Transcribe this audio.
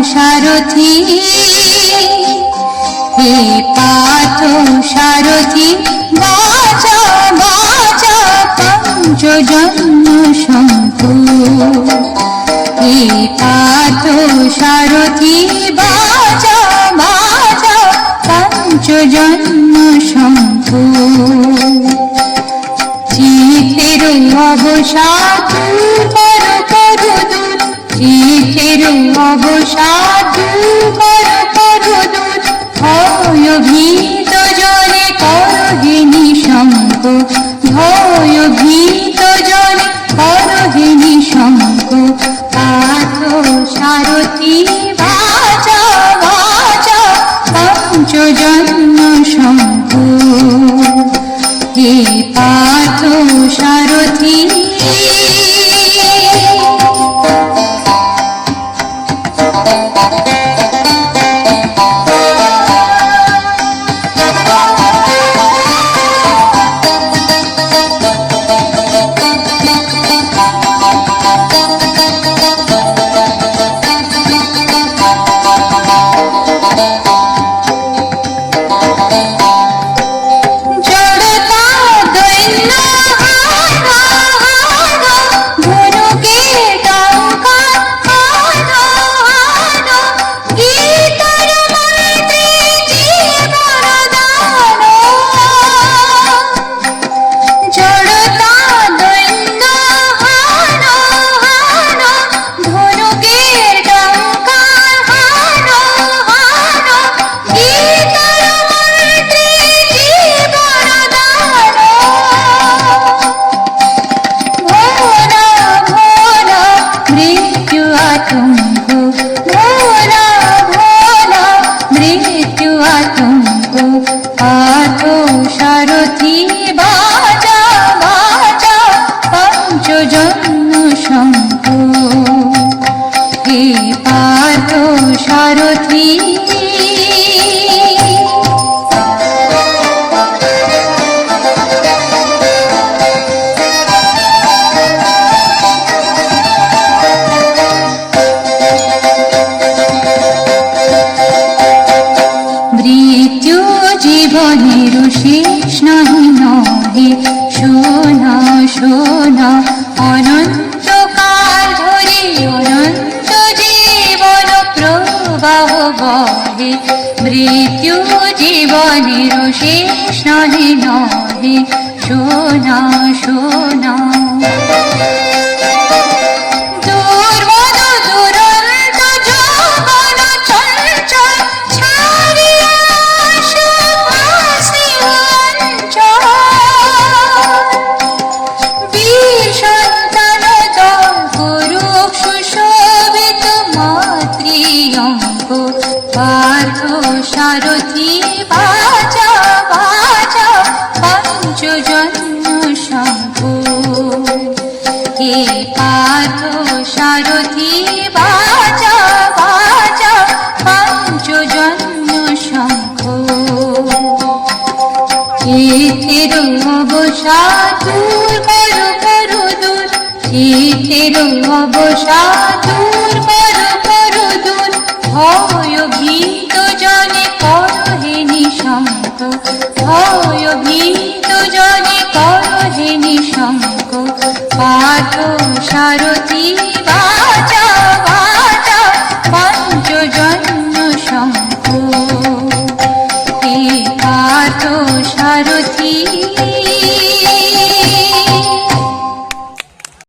সারথি হে পার্থ সারথি বাঁচা বাঁচা পঞ্চজন্ম শঙ্কু হে পার্থ সারথি বাঁচা বাঁচা পঞ্চজন্ম শঙ্কু চিতের অবসাদ কর কর দূর চিতের অবসাদ কর কর দূর ভয় ভীত জনে করহে নিঃশঙ্ক ভয় ভীত জনে করহে নিঃশঙ্ক পার্থ সারথি বাঁচা বাঁচা পঞ্চজন্ম শঙ্কু হে পার্থ সারথি জীবনের শেষ নহি নহে শোনা শোনা অনন্তকাল ধরে অনন্ত জীবন প্রবাহ বহে মৃত্যু জীবনের শেষ নহি নহে শোনা শোনা পার্থ সারথি বাঁচা বাঁচা পঞ্চজন্ম শঙ্কু হে পার্থ সারথি বাঁচা বাঁচা পঞ্চজন্ম শঙ্কু চিতের অবসাদ কর কর দূর চিতের অবসাদ কর কর দূর ভয় ভীত জনে করহে নিঃশঙ্ক ভয় ভীত জনে করহে নিঃশঙ্ক পার্থ সারথি